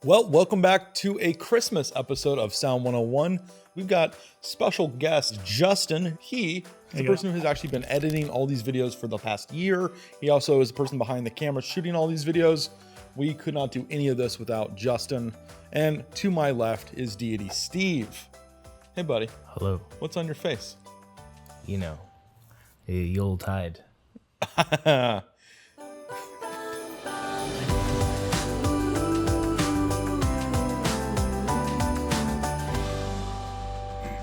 Well, welcome back to a Christmas episode of Sound 101. We've got special guest Justin. He is the person who has actually been editing all these videos for the past year. He also is the person behind the camera shooting all these videos. We could not do any of this without Justin. And to my left is Deity Steve. Hey, buddy. Hello. What's on your face? You know, a Yuletide.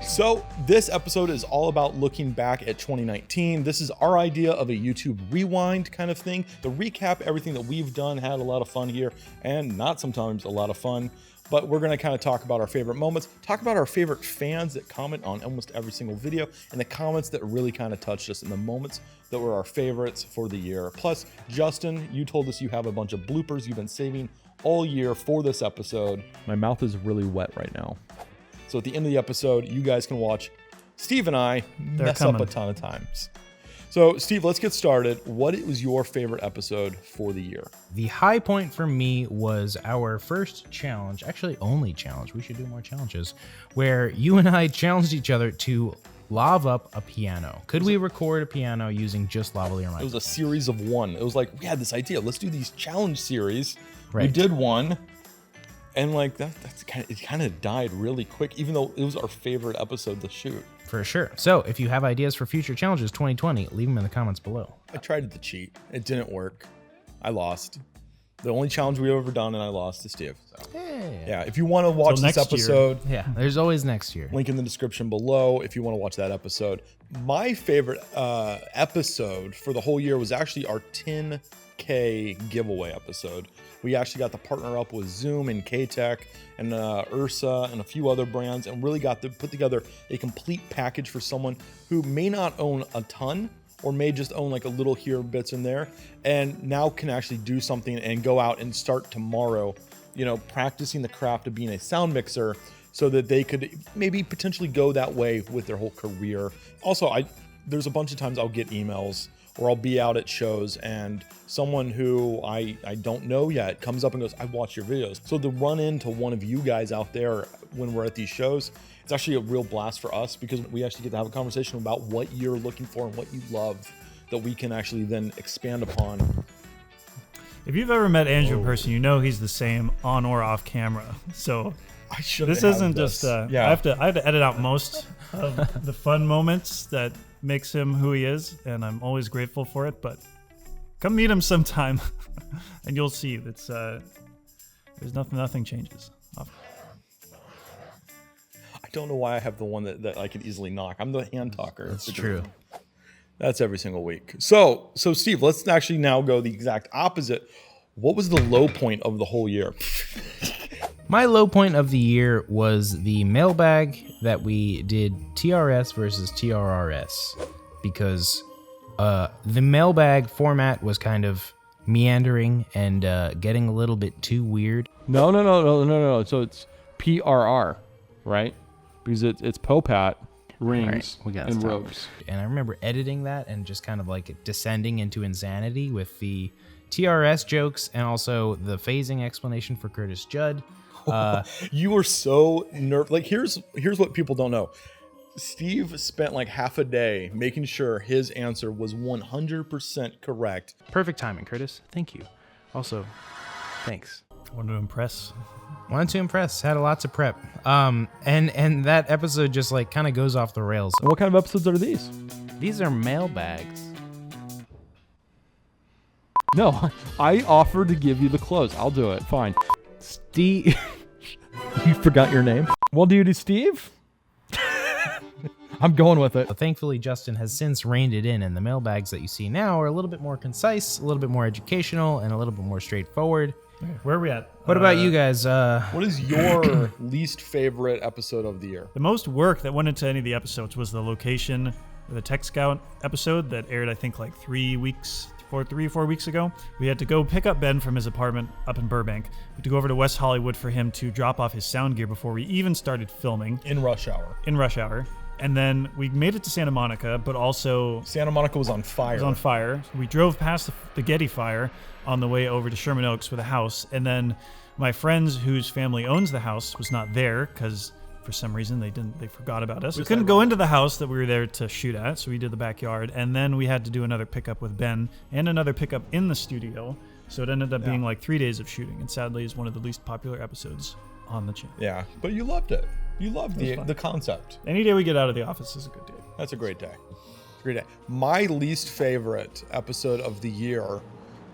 So this episode is all about looking back at 2019. This is our idea of a YouTube rewind kind of thing, to recap everything that we've done, had a lot of fun here, and not sometimes a lot of fun. But we're going to kind of talk about our favorite moments, talk about our favorite fans that comment on almost every single video, and the comments that really kind of touched us in the moments that were our favorites for the year. Plus, Justin, you told us you have a bunch of bloopers you've been saving all year for this episode. My mouth is really wet right now. So at the end of the episode, you guys can watch Steve and I mess up a ton of times. So Steve, let's get started. What was your favorite episode for the year? The high point for me was our first challenge, actually only challenge. We should do more challenges, where you and I challenged each other to lava up a piano. Could we record a piano using just lavalier mic? It was a series of one. It was like, we had this idea. Let's do these challenge series. Right. We did one. And like it kind of died really quick, even though it was our favorite episode to shoot. For sure. So if you have ideas for future challenges 2020, leave them in the comments below. I tried to cheat. It didn't work. I lost. The only challenge we've ever done, and I lost to Steve. So. Yeah, if you want to watch this episode, there's always next year. Link in the description below if you want to watch that episode. My favorite episode for the whole year was actually our 10K giveaway episode. We actually got to partner up with Zoom and K-Tech and Ursa and a few other brands, and really got to put together a complete package for someone who may not own a ton or may just own like a little here bits in there, and now can actually do something and go out and start tomorrow, you know, practicing the craft of being a sound mixer so that they could maybe potentially go that way with their whole career. Also, there's a bunch of times I'll get emails or I'll be out at shows and someone who I don't know yet comes up and goes, I watch your videos. So to run into one of you guys out there when we're at these shows, it's actually a real blast for us because we actually get to have a conversation about what you're looking for and what you love that we can actually then expand upon. If you've ever met Andrew in person, you know he's the same on or off camera. So this isn't just I have to edit out most of the fun moments that makes him who he is, and I'm always grateful for it. But come meet him sometime, and you'll see that's there's nothing changes. I don't know why I have the one that I could easily knock. I'm the hand talker. That's true. That's every single week. So Steve, let's actually now go the exact opposite. What was the low point of the whole year? My low point of the year was the mailbag that we did TRS versus TRRS, because the mailbag format was kind of meandering and getting a little bit too weird. No. So it's PRR, right? Because it's Popat, rings, and ropes. And I remember editing that and just kind of like descending into insanity with the TRS jokes and also the phasing explanation for Curtis Judd. You were so nervous. Like, here's what people don't know. Steve spent like half a day making sure his answer was 100% correct. Perfect timing, Curtis. Thank you. Also, thanks. Wanted to impress. Had a lot to prep. And that episode just like kind of goes off the rails. And what kind of episodes are these? These are mailbags. No, I offered to give you the close. I'll do it. Fine. Steve. You forgot your name? Well, dude, Steve? I'm going with it. Thankfully, Justin has since reined it in, and the mailbags that you see now are a little bit more concise, a little bit more educational, and a little bit more straightforward. Where are we at? What about you guys? What is your least favorite episode of the year? The most work that went into any of the episodes was the location, the Tech Scout episode that aired, I think, like 3 or 4 weeks ago. We had to go pick up Ben from his apartment up in Burbank. We had to go over to West Hollywood for him to drop off his sound gear before we even started filming. In rush hour. And then we made it to Santa Monica, but also Santa Monica was on fire. It was on fire. We drove past the Getty fire on the way over to Sherman Oaks with a house, and then My friends whose family owns the house was not there because for some reason they forgot about us. We couldn't go into the house that we were there to shoot at, so we did the backyard, and then we had to do another pickup with Ben and another pickup in the studio. So it ended up being like 3 days of shooting, and sadly is one of the least popular episodes on the channel. Yeah, but you loved it. You loved the concept. Any day we get out of the office is a good day. That's a great day. Great day. My least favorite episode of the year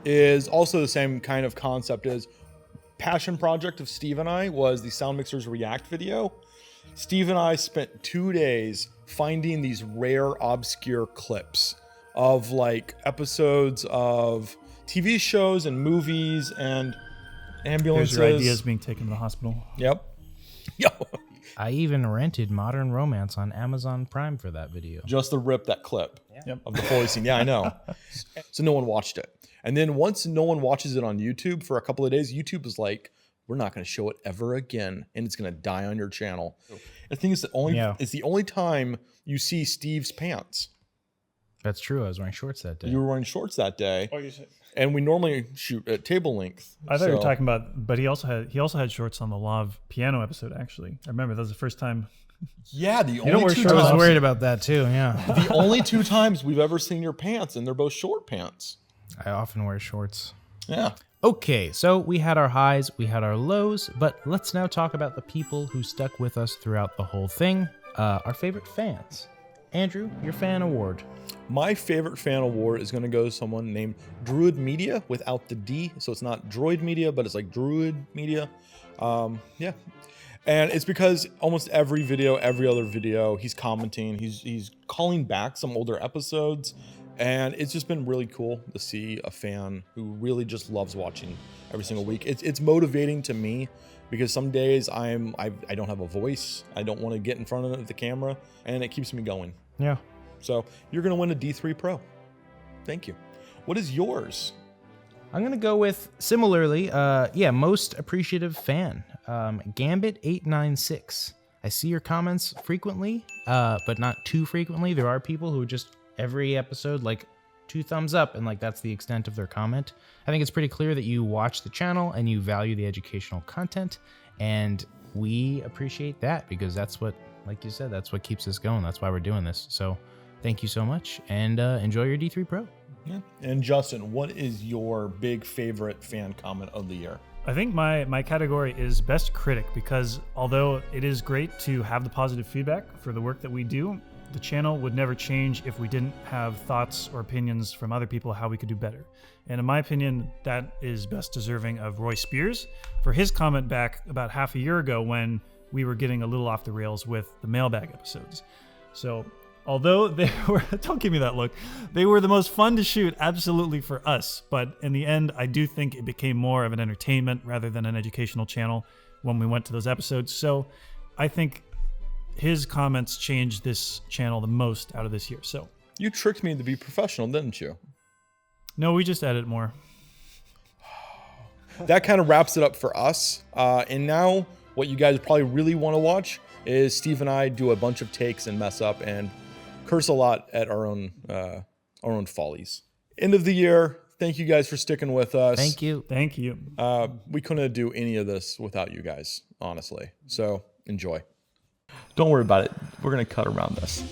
is also the same kind of concept as passion project of Steve and I was the Sound Mixers React video. Steve and I spent 2 days finding these rare, obscure clips of like episodes of TV shows and movies and ambulances. Here's your ideas being taken to the hospital. Yep. Yo. I even rented Modern Romance on Amazon Prime for that video. Just to rip that clip of the Foley scene. Yeah, I know. So no one watched it. And then once no one watches it on YouTube for a couple of days, YouTube is like, we're not going to show it ever again, and it's going to die on your channel. I think it's the only time you see Steve's pants. That's true. I was wearing shorts that day. You were wearing shorts that day. Oh, you said. And we normally shoot at table length. I thought you were talking about, but he also had shorts on the Lav piano episode. Actually, I remember that was the first time. Yeah, the only two times. I was worried about that too. Yeah, the only 2 times we've ever seen your pants, and they're both short pants. I often wear shorts. Yeah. Okay, so we had our highs, we had our lows, but let's now talk about the people who stuck with us throughout the whole thing. Our favorite fans. Andrew, your fan award. My favorite fan award is going to go to someone named Druid Media without the D. So it's not Droid Media, but it's like Druid Media. Yeah. And it's because almost every video, every other video, he's commenting, he's calling back some older episodes. And it's just been really cool to see a fan who really just loves watching every single week. It's motivating to me because some days I don't have a voice. I don't want to get in front of the camera, and it keeps me going. Yeah. So you're going to win a D3 Pro. Thank you. What is yours? I'm going to go with similarly, most appreciative fan, Gambit896. I see your comments frequently, but not too frequently. There are people who just every episode, like 2 thumbs up, and like that's the extent of their comment. I think it's pretty clear that you watch the channel and you value the educational content, and we appreciate that because that's what, like you said, that's what keeps us going. That's why we're doing this. So thank you so much, and enjoy your D3 Pro. Yeah. And Justin, what is your big favorite fan comment of the year? I think my category is best critic because although it is great to have the positive feedback for the work that we do, the channel would never change if we didn't have thoughts or opinions from other people how we could do better. And in my opinion, that is best deserving of Roy Spears for his comment back about half a year ago when we were getting a little off the rails with the mailbag episodes. So although they were, don't give me that look, they were the most fun to shoot absolutely for us. But in the end, I do think it became more of an entertainment rather than an educational channel when we went to those episodes. So I think his comments changed this channel the most out of this year. So you tricked me to be professional, didn't you? No, we just edit more. That kind of wraps it up for us. And now what you guys probably really want to watch is Steve and I do a bunch of takes and mess up and curse a lot at our own follies. End of the year. Thank you guys for sticking with us. Thank you. Thank you. We couldn't do any of this without you guys, honestly. So enjoy. Don't worry about it. We're going to cut around this.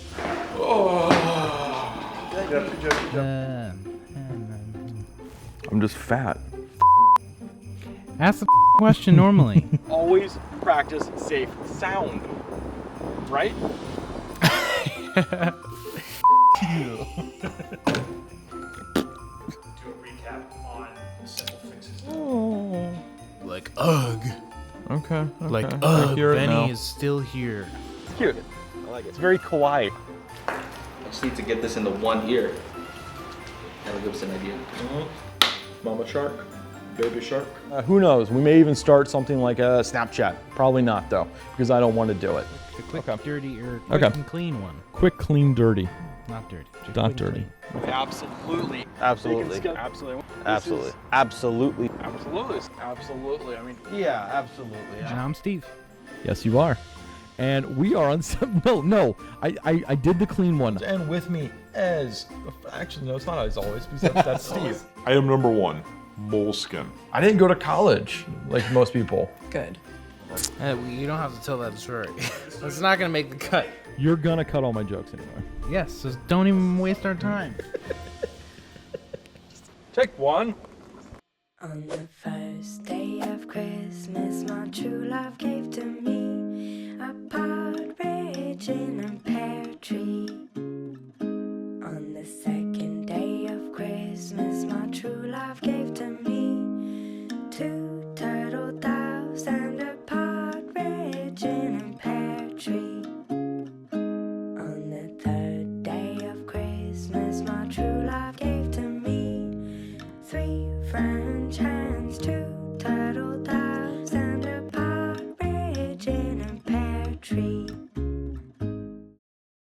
I'm just fat. Ask the question normally. Always practice safe sound. Right? Do a recap on simple fixes. Like, ugh. Okay. Like, ugh, Benny is still here. It's cute. I like it. It's very kawaii. I just need to get this into one ear. That'll give us an idea. Mama shark, baby shark. Who knows? We may even start something like a Snapchat. Probably not though, because I don't want to do it. The quick, dirty, or quick and clean one. Quick, clean, dirty. Not dirty. Not dirty. Absolutely. Absolutely. Absolutely. Absolutely. Absolutely. Absolutely. Absolutely. I mean, yeah, absolutely. Yeah. And I'm Steve. Yes, you are. And we are on no. I did the clean one. And with me as actually no, it's not as always because that's Steve. Item number 1. Moleskine. I didn't go to college like most people. Good. You don't have to tell that story. It's not gonna make the cut. You're gonna cut all my jokes anyway. Yes, so don't even waste our time. Take one. On the first day of Christmas, my true love gave to me